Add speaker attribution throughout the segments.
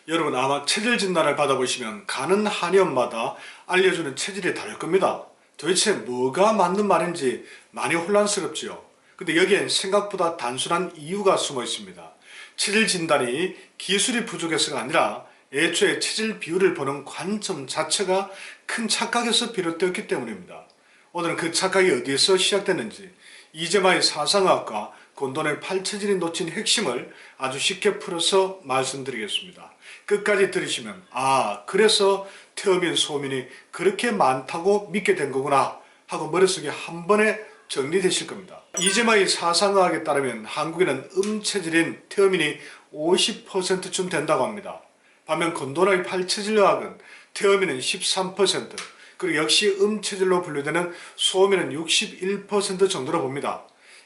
Speaker 1: 여러분 아마 체질 진단을 받아보시면 가는 한의원마다 알려주는 체질이 다를 겁니다. 도대체 뭐가 맞는 말인지 많이 혼란스럽지요. 근데 여기엔 생각보다 단순한 이유가 숨어 있습니다. 체질 진단이 기술이 부족해서가 아니라 애초에 체질 비율을 보는 관점 자체가 큰 착각에서 비롯되었기 때문입니다. 오늘은 그 착각이 어디에서 시작됐는지 이재마의 사상학과 곤돈의 팔체질이 놓친 핵심을 아주 쉽게 풀어서 말씀드리겠습니다. 끝까지 들으시면 그래서 태어민 소민이 그렇게 많다고 믿게 된 거구나 하고 머릿속에 한 번에 정리되실 겁니다. 이재마의 사상학에 따르면 한국에는 음체질인 태어민이 50%쯤 된다고 합니다. 반면 곤돈의 팔체질학은 태어민은 13%, 그리고 역시 음체질로 분류되는 소민은 61% 정도로 봅니다.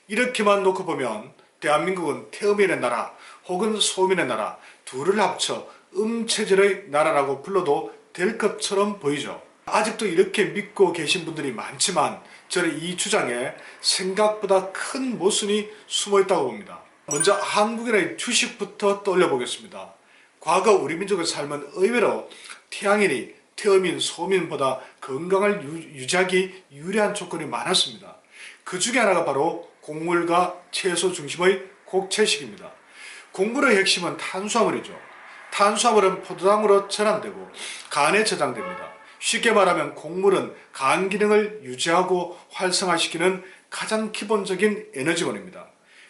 Speaker 1: 이렇게만 놓고 보면 대한민국은 태음인의 나라 혹은 소민의 나라 둘을 합쳐 음체질의 나라라고 불러도 될 것처럼 보이죠. 아직도 이렇게 믿고 계신 분들이 많지만 저는 이 주장에 생각보다 큰 모순이 숨어 있다고 봅니다. 먼저 한국인의 주식부터 떠올려 보겠습니다. 과거 우리 민족의 삶은 의외로 태양인이 태음인, 소민보다 건강을 유지하기 유리한 조건이 많았습니다. 그 중에 하나가 바로 곡물과 채소 중심의 곡채식입니다. 곡물의 핵심은 탄수화물이죠. 탄수화물은 포도당으로 전환되고 간에 저장됩니다. 쉽게 말하면 곡물은 간 기능을 유지하고 활성화시키는 가장 기본적인 에너지원입니다.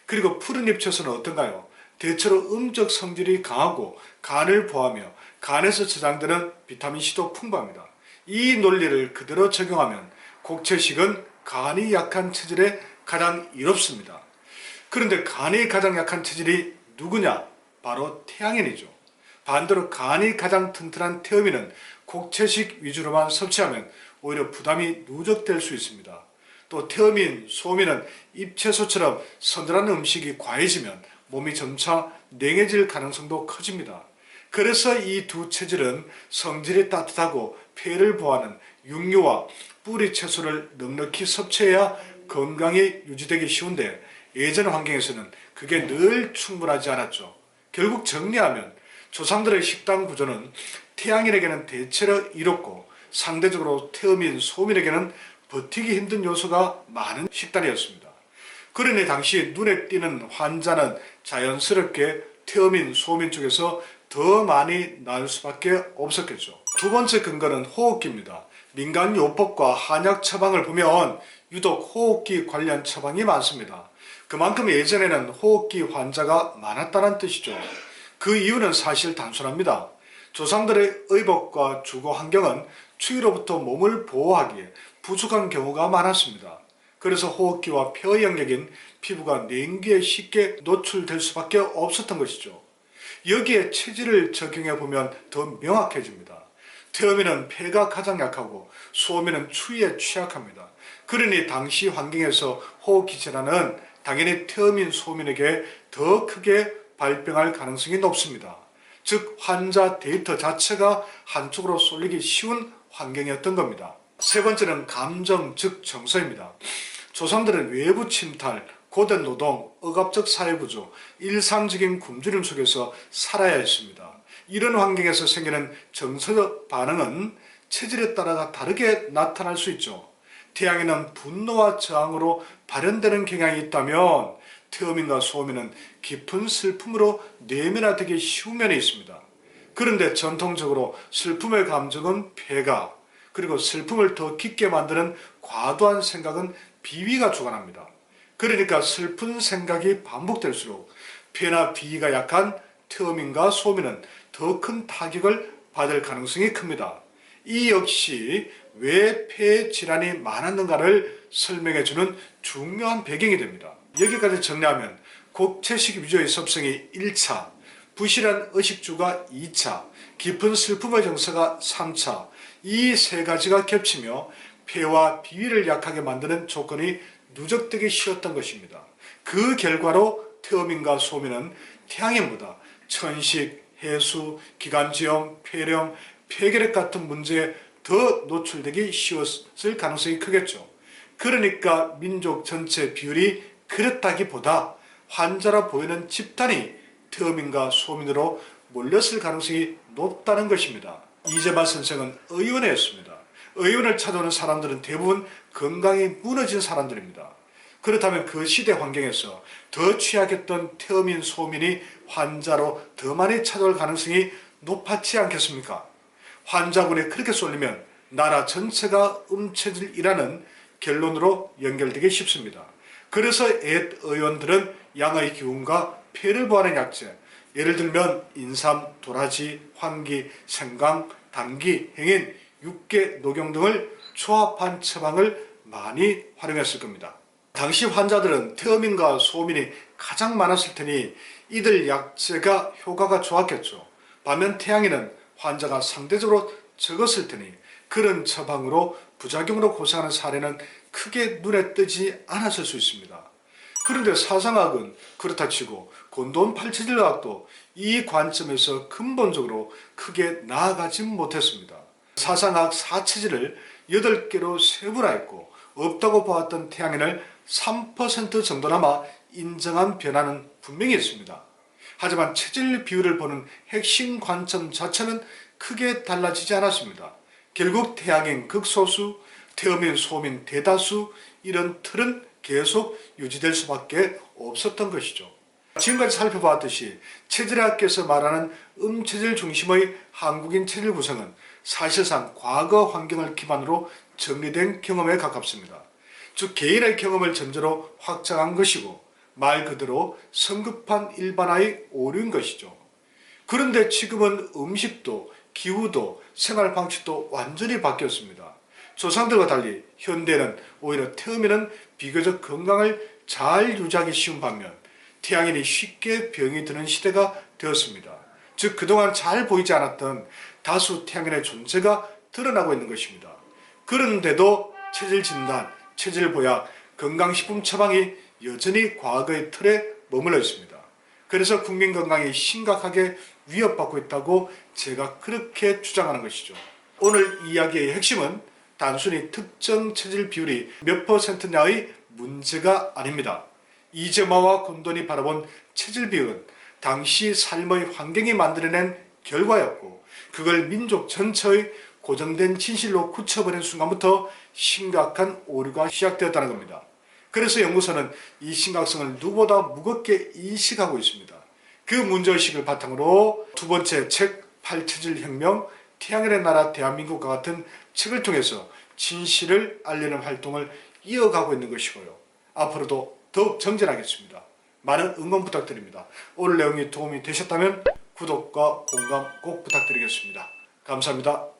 Speaker 1: 그리고 푸른잎 채소는 어떤가요? 대체로 음적 성질이 강하고 간을 보호하며 간에서 저장되는 비타민C도 풍부합니다. 이 논리를 그대로 적용하면 곡채식은 간이 약한 체질에 가장 이롭습니다. 그런데 간이 가장 약한 체질이 누구냐? 바로 태양인이죠. 반대로 간이 가장 튼튼한 태음인은 곡채식 위주로만 섭취하면 오히려 부담이 누적될 수 있습니다. 또 태음인, 소민은 잎채소처럼 서늘한 음식이 과해지면 몸이 점차 냉해질 가능성도 커집니다. 그래서 이 두 체질은 성질이 따뜻하고 폐를 보호하는 육류와 뿌리 채소를 넉넉히 섭취해야 건강이 유지되기 쉬운데 예전 환경에서는 그게 늘 충분하지 않았죠. 결국 정리하면 조상들의 식단 구조는 태양인에게는 대체로 이롭고 상대적으로 태음인, 소민에게는 버티기 힘든 요소가 많은 식단이었습니다. 그러니 당시 눈에 띄는 환자는 자연스럽게 태음인, 소민 쪽에서 더 많이 나을 수밖에 없었겠죠. 두 번째 근거는 호흡기입니다. 민간요법과 한약 처방을 보면 유독 호흡기 관련 처방이 많습니다. 그만큼 예전에는 호흡기 환자가 많았다는 뜻이죠. 그 이유는 사실 단순합니다. 조상들의 의복과 주거 환경은 추위로부터 몸을 보호하기에 부족한 경우가 많았습니다. 그래서 호흡기와 폐의 영역인 피부가 냉기에 쉽게 노출될 수밖에 없었던 것이죠. 여기에 체질을 적용해 보면 더 명확해집니다. 태음인은 폐가 가장 약하고 소음인은 추위에 취약합니다. 그러니 당시 환경에서 호흡기 질환은 당연히 태음인, 소민에게 더 크게 발병할 가능성이 높습니다. 즉 환자 데이터 자체가 한쪽으로 쏠리기 쉬운 환경이었던 겁니다. 세 번째는 감정, 즉 정서입니다. 조상들은 외부 침탈, 고된 노동, 억압적 사회구조, 일상적인 굶주림 속에서 살아야 했습니다. 이런 환경에서 생기는 정서적 반응은 체질에 따라 다르게 나타날 수 있죠. 태양에는 분노와 저항으로 발현되는 경향이 있다면 태음인과 소음인은 깊은 슬픔으로 내면화되기 쉬운 면이 있습니다. 그런데 전통적으로 슬픔의 감정은 폐가, 그리고 슬픔을 더 깊게 만드는 과도한 생각은 비위가 주관합니다. 그러니까 슬픈 생각이 반복될수록 폐나 비위가 약한 태음인과 소민은 더 큰 타격을 받을 가능성이 큽니다. 이 역시 왜 폐 질환이 많았는가를 설명해주는 중요한 배경이 됩니다. 여기까지 정리하면 곡채식 위주의 섭성이 1차, 부실한 의식주가 2차, 깊은 슬픔의 정서가 3차, 이 세 가지가 겹치며 폐와 비위를 약하게 만드는 조건이 누적되기 쉬웠던 것입니다. 그 결과로 태음인과 소민은 태양인보다 천식, 해수, 기관지염, 폐렴, 폐결핵 같은 문제에 더 노출되기 쉬웠을 가능성이 크겠죠. 그러니까 민족 전체 비율이 그렇다기보다 환자라 보이는 집단이 태음인과 소민으로 몰렸을 가능성이 높다는 것입니다. 이재만 선생은 의원이었습니다. 의원을 찾아오는 사람들은 대부분 건강이 무너진 사람들입니다. 그렇다면 그 시대 환경에서 더 취약했던 태어민 소민이 환자로 더 많이 찾아올 가능성이 높았지 않겠습니까? 환자군이 그렇게 쏠리면 나라 전체가 음체질이라는 결론으로 연결되기 쉽습니다. 그래서 옛 의원들은 양의 기운과 폐를 보하는 약재, 예를 들면 인삼, 도라지, 황기, 생강, 당기, 행인, 육개, 녹용 등을 조합한 처방을 많이 활용했을 겁니다. 당시 환자들은 태어민과 소민이 가장 많았을 테니 이들 약재가 효과가 좋았겠죠. 반면 태양인은 환자가 상대적으로 적었을 테니 그런 처방으로 부작용으로 고생하는 사례는 크게 눈에 띄지 않았을 수 있습니다. 그런데 사상학은 그렇다 치고 곤돈 팔체질의학도 이 관점에서 근본적으로 크게 나아가지 못했습니다. 사상학 사체질을 8개로 세분화했고 없다고 보았던 태양인을 3% 정도나마 인정한 변화는 분명히 있습니다. 하지만 체질 비율을 보는 핵심 관점 자체는 크게 달라지지 않았습니다. 결국 태양인 극소수, 태어민 소민 대다수, 이런 틀은 계속 유지될 수밖에 없었던 것이죠. 지금까지 살펴보았듯이 체질학에서 말하는 음체질 중심의 한국인 체질 구성은 사실상 과거 환경을 기반으로 정리된 경험에 가깝습니다. 즉 개인의 경험을 전제로 확장한 것이고 말 그대로 성급한 일반화의 오류인 것이죠. 그런데 지금은 음식도 기후도 생활 방식도 완전히 바뀌었습니다. 조상들과 달리 현대는 오히려 태어민은 비교적 건강을 잘 유지하기 쉬운 반면 태양인이 쉽게 병이 드는 시대가 되었습니다. 즉 그동안 잘 보이지 않았던 다수 태양인의 존재가 드러나고 있는 것입니다. 그런데도 체질 진단, 체질 보약, 건강식품 처방이 여전히 과거의 틀에 머물러 있습니다. 그래서 국민 건강이 심각하게 위협받고 있다고 제가 그렇게 주장하는 것이죠. 오늘 이야기의 핵심은 단순히 특정 체질 비율이 몇 %냐의 문제가 아닙니다. 이재마와 곤돈이 바라본 체질 비율은 당시 삶의 환경이 만들어낸 결과였고 그걸 민족 전체의 고정된 진실로 굳혀버린 순간부터 심각한 오류가 시작되었다는 겁니다. 그래서 연구소는 이 심각성을 누구보다 무겁게 인식하고 있습니다. 그 문제의식을 바탕으로 두 번째 책 팔체질 혁명, 태양인의 나라 대한민국과 같은 책을 통해서 진실을 알리는 활동을 이어가고 있는 것이고요. 앞으로도 더욱 정진하겠습니다. 많은 응원 부탁드립니다. 오늘 내용이 도움이 되셨다면 구독과 공감 꼭 부탁드리겠습니다. 감사합니다.